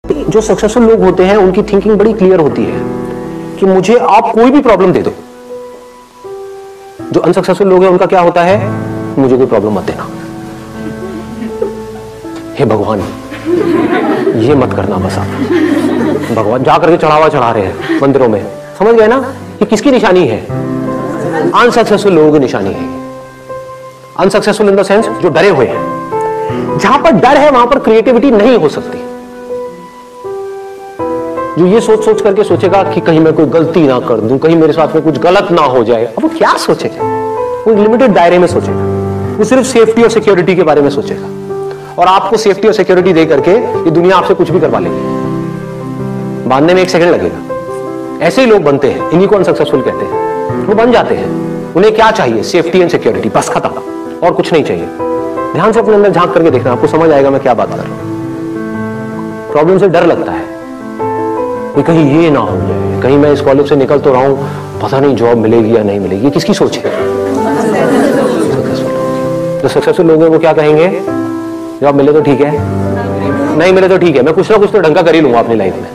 जो सक्सेसफुल लोग होते हैं उनकी थिंकिंग बड़ी क्लियर होती है कि मुझे आप कोई भी प्रॉब्लम दे दो। जो अनसक्सेसफुल लोग हैं उनका क्या होता है, मुझे कोई प्रॉब्लम मत देना, हे भगवान ये मत करना बस आप। भगवान जा करके चढ़ावा चढ़ा रहे हैं मंदिरों में, समझ गए ना? ये किसकी निशानी है? अनसक्सेसफुल लोगों की निशानी है। अनसक्सेसफुल इन द सेंस जो डरे हुए हैं। जहां पर डर है वहां पर क्रिएटिविटी नहीं हो सकती। जो ये सोच सोच करके सोचेगा कि कहीं मैं कोई गलती ना कर दूं, कहीं मेरे साथ में कुछ गलत ना हो जाए, अब वो क्या सोचेगा? वो लिमिटेड दायरे में सोचेगा, वो सिर्फ सेफ्टी और सिक्योरिटी के बारे में सोचेगा। और आपको सेफ्टी और सिक्योरिटी दे करके ये दुनिया आपसे कुछ भी करवा लेगी, बांधने में 1 सेकंड लगेगा। ऐसे ही लोग बनते हैं, इन्हीं को अनसक्सेसफुल कहते हैं। वो बन जाते हैं, उन्हें क्या चाहिए? सेफ्टी एंड सिक्योरिटी, बस खत्म, और कुछ नहीं चाहिए। ध्यान से अपने अंदर झांक करके देखना, आपको समझ आएगा मैं क्या बात कर रहा हूं। प्रॉब्लम से डर लगता है कि कहीं ये ना हो जाए, कहीं मैं इस कॉलेज से निकल तो रहा हूं, पता नहीं जॉब मिलेगी या नहीं मिलेगी। ये किसकी सोच है? जो सक्सेसफुल लोग हैं वो क्या कहेंगे? जॉब मिले तो ठीक है, नहीं मिले तो ठीक है, मैं कुछ ना कुछ तो ढंग का कर ही लूंगा अपनी लाइफ में।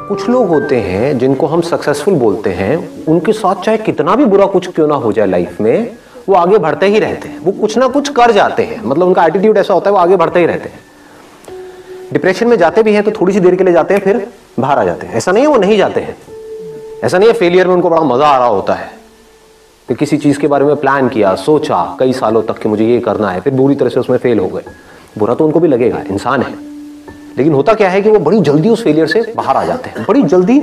कुछ लोग होते हैं जिनको हम सक्सेसफुल बोलते हैं, उनके साथ चाहे कितना भी बुरा कुछ क्यों ना हो जाए लाइफ में, वो आगे बढ़ते ही रहते हैं। वो कुछ ना कुछ कर जाते हैं, मतलब उनका एटीट्यूड ऐसा होता है, वो आगे बढ़ते ही रहते हैं। डिप्रेशन में जाते भी हैं तो थोड़ी सी देर के लिए जाते हैं, फिर बाहर आ जाते हैं। ऐसा नहीं है वो नहीं जाते हैं, ऐसा नहीं है फेलियर में उनको बड़ा मजा आ रहा होता है कि किसी चीज के बारे में प्लान किया, सोचा कई सालों तक कि मुझे ये करना है, फिर बुरी तरह से उसमें फेल हो गए। बुरा तो उनको भी लगेगा, इंसान है। लेकिन होता क्या है कि वो बड़ी जल्दी उस फेलियर से बाहर आ जाते हैं, बड़ी जल्दी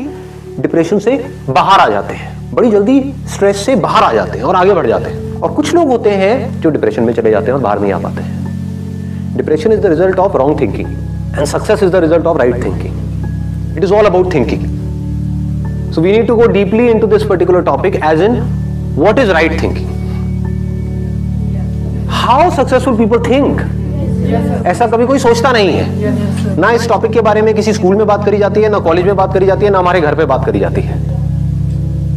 डिप्रेशन से बाहर आ जाते हैं, बड़ी जल्दी स्ट्रेस से बाहर आ जाते हैं और आगे बढ़ जाते हैं। और कुछ लोग होते हैं जो डिप्रेशन में चले जाते हैं और बाहर नहीं आ पाते हैं। Depression is the result of wrong thinking and success is the result of right thinking. It is all about thinking. So we need to go deeply into this particular topic, as in what is right thinking? How successful people think? ऐसा कभी कोई सोचता नहीं है। ना इस topic के बारे में किसी स्कूल में बात करी जाती है, ना कॉलेज में बात करी जाती है, ना हमारे घर पे बात करी जाती है।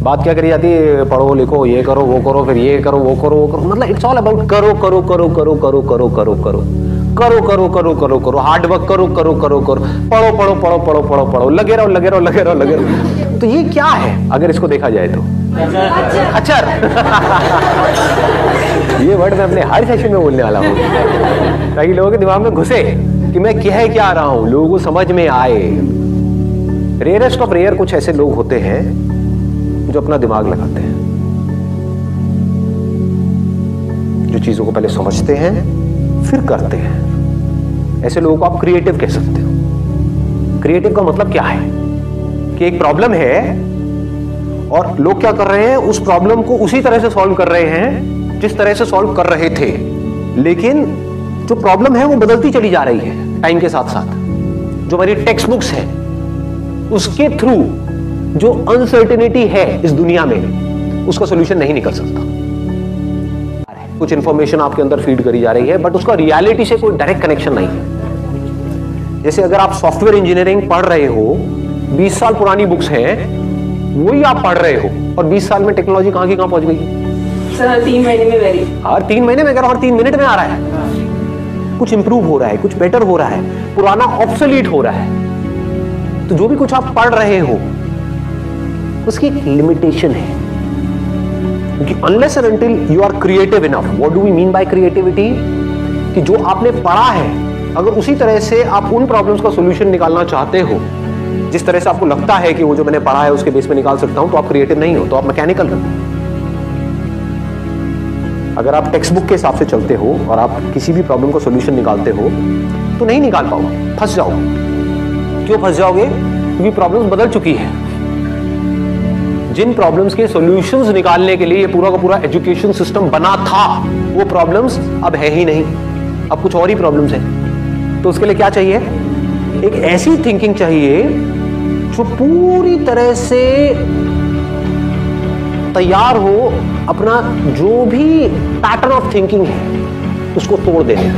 बात क्या करी जाती है? पढ़ो लिखो, ये करो वो करो, फिर ये करो वो करो वो करो। मतलब इट्स ऑल अबाउट करो करो करो करो करो करो करो करो करो करो करो करो करो, हार्ड वर्क करो करो करो करो, पढ़ो पढ़ो पढ़ो पढ़ो पढ़ो पढ़ो, लगे रहो लगे रहो लगे रहो लगे रहो। तो ये क्या है अगर इसको देखा जाए तो? अच्छा ये वर्ड मैं अपने हर सेशन में बोलने वाला हूँ ताकि लोगों के दिमाग में घुसे कि मैं क्या रहा हूं, लोगों को समझ में आए। रेयरेस्ट ऑफ रेयर कुछ ऐसे लोग होते हैं जो अपना दिमाग लगाते हैं, जो चीजों को पहले समझते हैं फिर करते हैं। ऐसे लोगों को आप क्रिएटिव कह सकते हो। क्रिएटिव का मतलब क्या है कि एक प्रॉब्लम है और लोग क्या कर रहे हैं, उस प्रॉब्लम को उसी तरह से सॉल्व कर रहे हैं जिस तरह से सॉल्व कर रहे थे, लेकिन जो प्रॉब्लम है वो बदलती चली जा रही है टाइम के साथ साथ। जो हमारी टेक्स्ट बुक्स है उसके थ्रू जो अनसर्टेनिटी है इस दुनिया में, उसका सोल्यूशन नहीं निकल सकता। कुछ इंफॉर्मेशन आपके अंदर फीड करी जा रही है बट उसका रियलिटी से कोई डायरेक्ट कनेक्शन नहीं है। जैसे अगर आप सॉफ्टवेयर इंजीनियरिंग पढ़ रहे हो, 20 साल पुरानी बुक्स हैं, वही आप पढ़ रहे हो, और 20 साल में टेक्नोलॉजी कहां की कहां पहुंच गई सर? 3 महीने में वेरी, हर 3 महीने में, हर 3 मिनट में आ रहा है। कुछ इंप्रूव हो रहा है, कुछ बेटर हो रहा है, पुराना ऑब्सोलीट हो रहा है। तो जो भी कुछ आप पढ़ रहे हो उसकी एक लिमिटेशन है, क्योंकि unless and until you are creative enough, what do we mean by creativity? कि जो आपने पढ़ा है अगर उसी तरह से आप उन प्रॉब्लम्स का सॉल्यूशन निकालना चाहते हो जिस तरह से आपको लगता है कि वो जो मैंने पढ़ा है उसके बेस पे निकाल सकता हूं, तो आप क्रिएटिव नहीं हो, तो आप मैकेनिकल हो। अगर आप टेक्स्ट बुक के हिसाब से चलते हो और आप किसी भी प्रॉब्लम का सॉल्यूशन निकालते हो तो नहीं निकाल पाओगे, फंस जाओगे। क्यों फंस जाओगे? क्योंकि प्रॉब्लम बदल चुकी है। जिन प्रॉब्लम्स के सॉल्यूशंस निकालने के लिए ये पूरा का पूरा एजुकेशन सिस्टम बना था, वो प्रॉब्लम्स अब है ही नहीं, अब कुछ और ही प्रॉब्लम्स हैं। तो उसके लिए क्या चाहिए? एक ऐसी थिंकिंग चाहिए जो पूरी तरह से तैयार हो अपना जो भी पैटर्न ऑफ थिंकिंग है उसको तोड़ देने।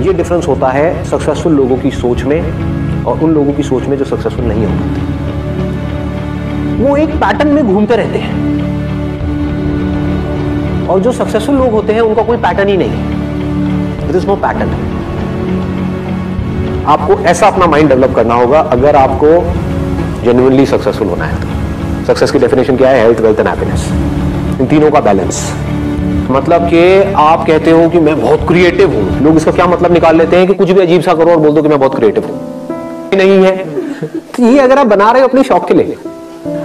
ये डिफरेंस होता है सक्सेसफुल लोगों की सोच में और उन लोगों की सोच में जो सक्सेसफुल नहीं हो पाते। वो एक पैटर्न में घूमते रहते हैं, और जो सक्सेसफुल लोग होते हैं उनका कोई पैटर्न ही नहीं है। There is no pattern. आपको ऐसा अपना माइंड डेवलप करना होगा अगर आपको जेन्युइनली सक्सेसफुल होना है तो। सक्सेस की डेफिनेशन क्या है? हेल्थ, वेल्थ एंड हैप्पीनेस, इन तीनों का बैलेंस। मतलब कि आप कहते हो कि मैं बहुत क्रिएटिव हूं, लोग इसका क्या मतलब निकाल लेते हैं कि कुछ भी अजीब सा करो और बोल दो कि मैं बहुत क्रिएटिव हूं। नहीं है तो ये अगर आप बना रहे हो अपने शौक के लिए,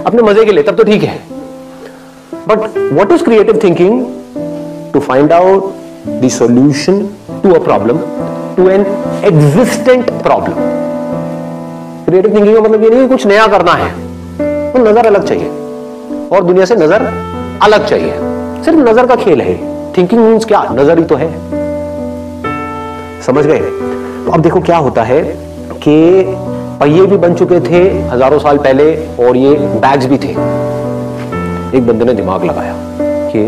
अपने मजे के लिए, तब तो ठीक है। But what is creative thinking? To find out the solution to a problem, to an existent problem. Creative thinking का मतलब ये नहीं कि कुछ नया करना है, तो नजर अलग चाहिए और दुनिया से नजर अलग चाहिए। सिर्फ नजर का खेल है। थिंकिंग मीन्स क्या? नजर ही तो है। समझ गए? तो अब देखो क्या होता है कि पहिए भी बन चुके थे हजारों साल पहले और ये बैग्स भी थे। एक बंदे ने दिमाग लगाया कि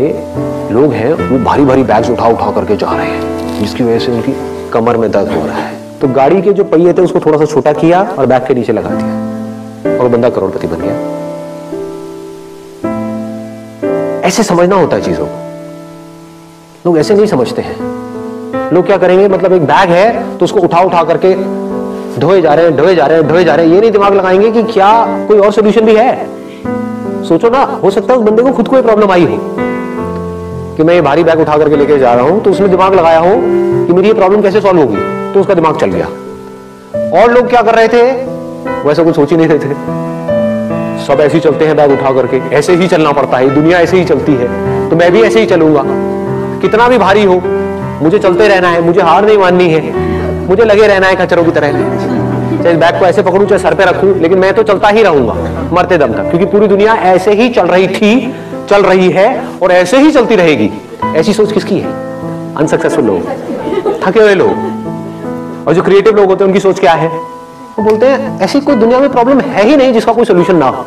लोग हैं वो भारी भारी बैग्स उठा उठा करके जा रहे हैं, जिसकी वजह से उनकी कमर में दर्द हो रहा है। तो गाड़ी के जो पहिए थे उसको थोड़ा सा छोटा किया और बैग के नीचे लगा दिया और बंदा करोड़पति बन गया। ऐसे समझना होता है चीजों को, लोग ऐसे नहीं समझते हैं। लोग क्या करेंगे, मतलब एक बैग है तो उसको उठा उठा करके ढोए जा रहे हैं, ढोए जा रहे हैं, ढोए जा रहे हैं। ये नहीं दिमाग लगाएंगे कि क्या कोई और सोल्यूशन भी है। सोचो ना, हो सकता है उस बंदे को खुद को प्रॉब्लम आई हो कि मैं ये भारी बैग उठा करके लेके जा रहा हूं, तो उसने दिमाग लगाया हो कि मेरी ये प्रॉब्लम कैसे सॉल्व होगी, तो उसका दिमाग चल गया। और लोग क्या कर रहे थे, वैसा कुछ सोच ही नहीं रहे थे। सब ऐसे ही चलते हैं बैग उठा करके, ऐसे ही चलना पड़ता है, दुनिया ऐसे ही चलती है तो मैं भी ऐसे ही चलूंगा। कितना भी भारी हो मुझे चलते रहना है, मुझे हार नहीं माननी है, मुझे लगे रहना है खच्चरों की तरह। चाहे बैग को ऐसे पकड़ूं चाहे सर पे रखूं, लेकिन मैं तो चलता ही रहूंगा मरते दम तक, क्योंकि पूरी दुनिया ऐसे ही चल रही थी, चल रही है और ऐसे ही चलती रहेगी। ऐसी सोच किसकी है? अनसक्सेसफुल लोग, थके हुए लोग। और जो क्रिएटिव लोग होते हैं उनकी सोच क्या है? वो बोलते हैं ऐसी कोई दुनिया में प्रॉब्लम है ही नहीं जिसका कोई सोल्यूशन ना हो।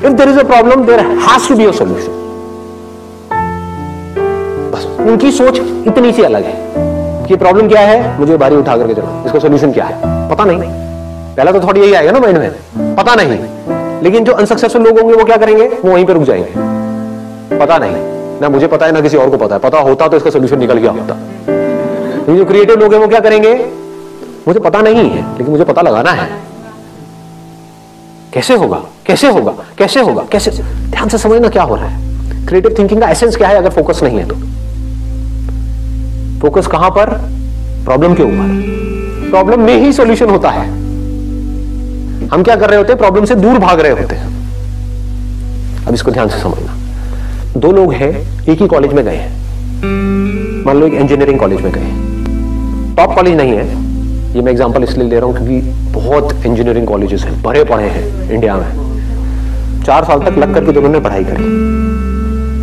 If there is a problem there has to be a solution. बस उनकी सोच इतनी सी अलग है कि प्रॉब्लम क्या है, मुझे भारी उठा करके चलो, इसका सोल्यूशन क्या है पता नहीं। पहला तो थोड़ी यही आएगा ना माइंड में, पता नहीं। लेकिन जो अनसक्सेसफुल लोग होंगे वो क्या करेंगे, वो वहीं पे रुक जाएंगे। पता नहीं, ना मुझे पता है ना किसी और को पता है, पता होता तो इसका सोल्यूशन निकल गया होता। लेकिन जो क्रिएटिव लोग हैं वो क्या करेंगे, मुझे पता नहीं है लेकिन मुझे पता लगाना है। कैसे होगा, कैसे होगा, कैसे होगा, कैसे। ध्यान से समझना क्या हो रहा है। क्रिएटिव थिंकिंग का एसेंस क्या है अगर फोकस नहीं है तो? फोकस कहां पर? प्रॉब्लम के ऊपर। प्रॉब्लम में ही सॉल्यूशन होता है। हम क्या कर रहे होते हैं, प्रॉब्लम से दूर भाग रहे होते हैं। अब इसको ध्यान से समझना। दो लोग हैं, एक ही कॉलेज में गए हैं, मान लो एक इंजीनियरिंग कॉलेज में गए। टॉप कॉलेज नहीं है, ये मैं एग्जांपल इसलिए ले रहा हूं क्योंकि बहुत इंजीनियरिंग कॉलेजेस हैं, भरे पड़े हैं इंडिया में। 4 साल तक लग करके दोनों ने पढ़ाई करी।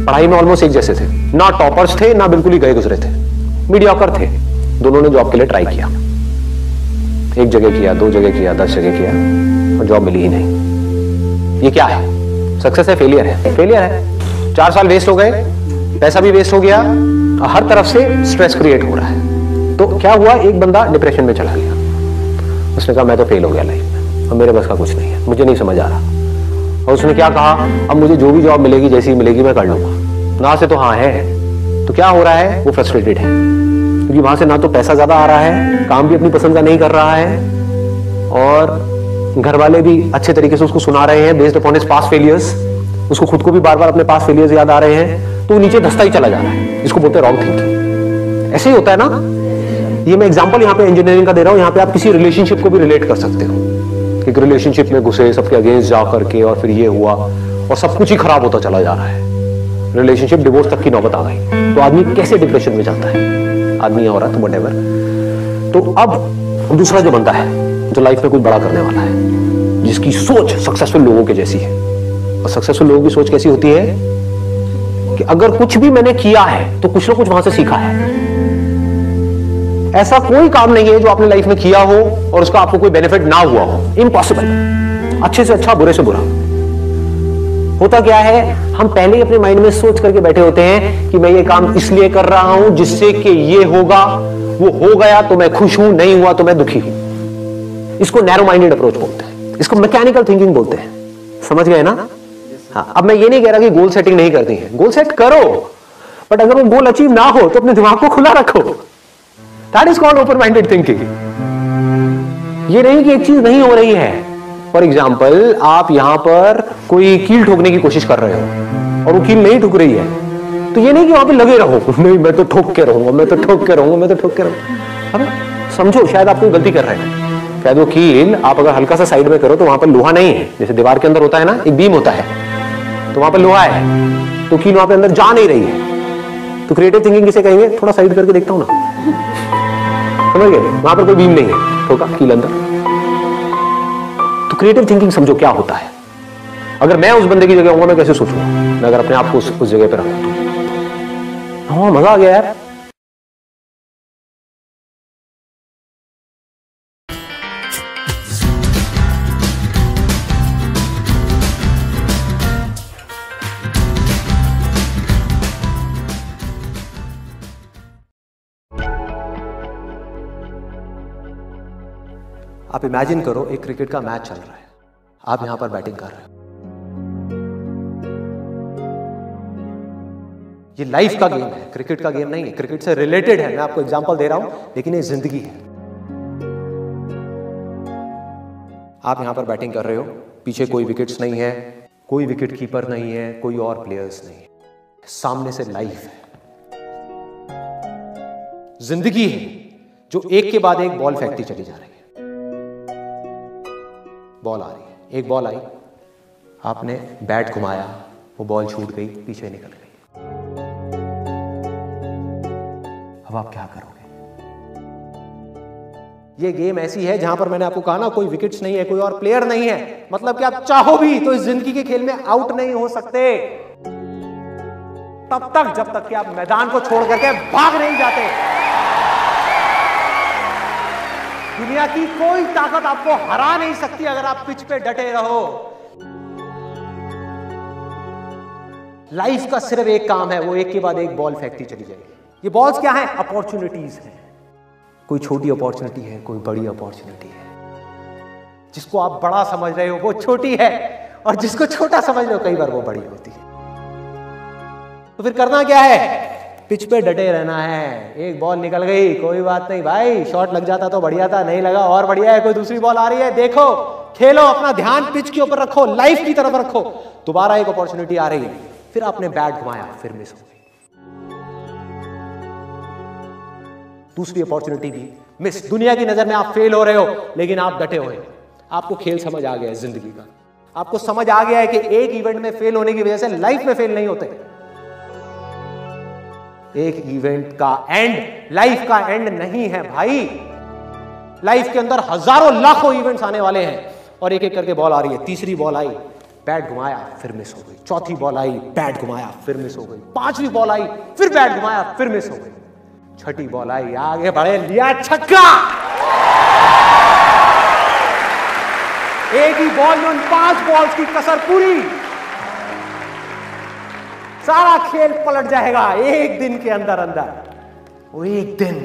पढ़ाई में ऑलमोस्ट एक जैसे थे, ना टॉपर्स थे ना बिल्कुल ही गए गुजरे थे, मीडियोकर थे। दोनों ने जॉब के लिए ट्राई किया, एक जगह किया, 2 जगह किया, 10 जगह किया और जॉब मिली ही नहीं। ये क्या है? सक्सेस है, फेलियर है? फेलियर है। 4 साल वेस्ट हो गए, पैसा भी वेस्ट हो गया, हर तरफ से स्ट्रेस क्रिएट हो रहा है। तो क्या हुआ, एक बंदा डिप्रेशन में चला गया। उसने कहा मैं तो फेल हो गया लाइफ में, अब मेरे बस का कुछ नहीं है, मुझे नहीं समझ आ रहा। और उसने क्या कहा, अब मुझे जो भी जॉब मिलेगी जैसी मिलेगी मैं कर लूंगा। ना से तो हाँ है। तो क्या हो रहा है, वो फ्रस्ट्रेटेड है क्योंकि वहां से ना तो पैसा ज्यादा आ रहा है, काम भी अपनी पसंद का नहीं कर रहा है और घर वाले भी अच्छे तरीके से उसको सुना रहे हैं based upon his past failures. उसको खुद को भी बार बार अपने पास्ट फेलियर्स याद आ रहे हैं, तो वो नीचे धंसता ही चला जा रहा है। इसको बोलते हैं रॉन्ग थिंकिंग। ऐसे ही होता है ना। ये मैं एग्जांपल यहाँ पे इंजीनियरिंग का दे रहा हूँ, यहाँ पे आप किसी रिलेशनशिप को भी रिलेट कर सकते हो। एक रिलेशनशिप में घुसे, सबके अगेंस्ट जा करके और फिर ये हुआ और सब कुछ ही खराब होता चला जा रहा है, रिलेशनशिप डिवोर्स तक की नौबत आ गई। तो आदमी कैसे डिप्रेशन में जाता है, आदमी या औरत व्हाटएवर। तो अब दूसरा जो बंदा है जो लाइफ में कुछ बड़ा करने वाला है, जिसकी सोच सक्सेसफुल लोगों के जैसी है। और सक्सेसफुल लोगों की सोच कैसी होती है कि अगर कुछ भी मैंने किया है तो कुछ ना कुछ वहां से सीखा है। ऐसा कोई काम नहीं है जो आपने लाइफ में किया हो और उसका आपको कोई बेनिफिट ना हुआ हो, इम्पॉसिबल। अच्छे से अच्छा, बुरे से बुरा। होता क्या है, हम पहले ही अपने माइंड में सोच करके बैठे होते हैं कि मैं ये काम इसलिए कर रहा हूं जिससे कि ये होगा, वो हो गया तो मैं खुश हूं, नहीं हुआ तो मैं दुखी हूं। इसको नैरो माइंडेड अप्रोच बोलते हैं, इसको मैकेनिकल थिंकिंग बोलते हैं। समझ गए ना? हाँ, अब मैं ये नहीं कह रहा कि गोल सेटिंग नहीं करती है, गोल सेट करो, बट अगर वो गोल अचीव ना हो तो अपने दिमाग को खुला रखो। That is called open-minded thinking. ये नहीं कि एक चीज नहीं हो रही है। फॉर एग्जाम्पल, आप यहां पर कोई कील ठोकने की कोशिश कर रहे हो और वो कील नहीं ठुक रही है, तो ये नहीं कि वहां पे लगे रहो, नहीं मैं तो ठोक के रहूंगा, मैं तो ठोक के रहूंगा, मैं तो ठोक के रहूंगा। अब समझो, शायद आप कोई गलती कर रहे हैं। शायद वो कील आप अगर हल्का सा साइड में करो तो वहां पर लोहा नहीं है, जैसे दीवार के अंदर होता है ना, एक बीम होता है, तो वहां पर लोहा है, तो कील वहां पे अंदर जा नहीं रही है। तो क्रिएटिव थिंकिंग किसे कहेंगे? थोड़ा साइड करके देखता हूं ना, समझ गए? वहां पर कोई बीम नहीं है, ठोका कील अंदर। तो क्रिएटिव थिंकिंग समझो क्या होता है। अगर मैं उस बंदे की जगह होऊंगा, मैं कैसे सोचूंगा? मैं अगर अपने आप को उस जगह पर रखूं तो हाँ, मजा आ गया यार। आप इमेजिन करो, एक क्रिकेट का मैच चल रहा है, आप यहां पर बैटिंग कर रहे हो। ये लाइफ का गेम है, क्रिकेट का गेम नहीं है, क्रिकेट से रिलेटेड है। मैं आपको एग्जांपल दे रहा हूं, लेकिन ये जिंदगी है। आप यहां पर बैटिंग कर रहे हो, पीछे कोई विकेट्स नहीं है, कोई विकेट कीपर नहीं है, कोई और प्लेयर्स नहीं है, सामने से लाइफ है, जिंदगी है, जो एक के बाद एक बॉल फेंकती चली जा रही है। बॉल आ रही है, एक बॉल आई, आपने बैट घुमाया, वो बॉल छूट गई, पीछे निकल गई। अब आप क्या करोगे? ये गेम ऐसी है जहां पर मैंने आपको कहा ना, कोई विकेट्स नहीं है, कोई और प्लेयर नहीं है, मतलब कि आप चाहो भी तो इस जिंदगी के खेल में आउट नहीं हो सकते तब तक जब तक कि आप मैदान को छोड़ करके भाग नहीं जाते। दुनिया की कोई ताकत आपको हरा नहीं सकती अगर आप पिच पे डटे रहो। लाइफ का सिर्फ एक काम है, वो एक के बाद एक बॉल फेंकती चली जाएगी। ये बॉल्स क्या है? अपॉर्चुनिटीज हैं। कोई छोटी अपॉर्चुनिटी है, कोई बड़ी अपॉर्चुनिटी है। जिसको आप बड़ा समझ रहे हो वो छोटी है, और जिसको छोटा समझ रहे हो कई बार वो बड़ी होती है। तो फिर करना क्या है? पिच पे डटे रहना है। एक बॉल निकल गई, कोई बात नहीं भाई, शॉट लग जाता तो बढ़िया था, नहीं लगा और बढ़िया है, कोई दूसरी बॉल आ रही है, देखो, खेलो, अपना ध्यान पिच के ऊपर रखो, लाइफ की तरफ रखो। दोबारा एक अपॉर्चुनिटी आ रही है, फिर आपने बैट घुमाया, फिर मिस हो गई, दूसरी अपॉर्चुनिटी भी मिस। दुनिया की नजर में आप फेल हो रहे हो, लेकिन आप डटे हुए हो। आपको खेल समझ आ गया है जिंदगी का, आपको समझ आ गया है कि एक इवेंट में फेल होने की वजह से लाइफ में फेल नहीं होते। एक इवेंट का एंड लाइफ का एंड नहीं है भाई। लाइफ के अंदर हजारों लाखों इवेंट्स आने वाले हैं, और एक एक करके बॉल आ रही है। तीसरी बॉल आई, बैट घुमाया, फिर मिस हो गई। चौथी बॉल आई, बैट घुमाया, फिर मिस हो गई। पांचवी बॉल आई, फिर बैट घुमाया, फिर मिस हो गई। छठी बॉल आई, आगे बढ़े, लिया छक्का। एक ही बॉल में उन 5 बॉल्स की कसर पूरी, सारा खेल पलट जाएगा एक दिन के अंदर अंदर। वो एक दिन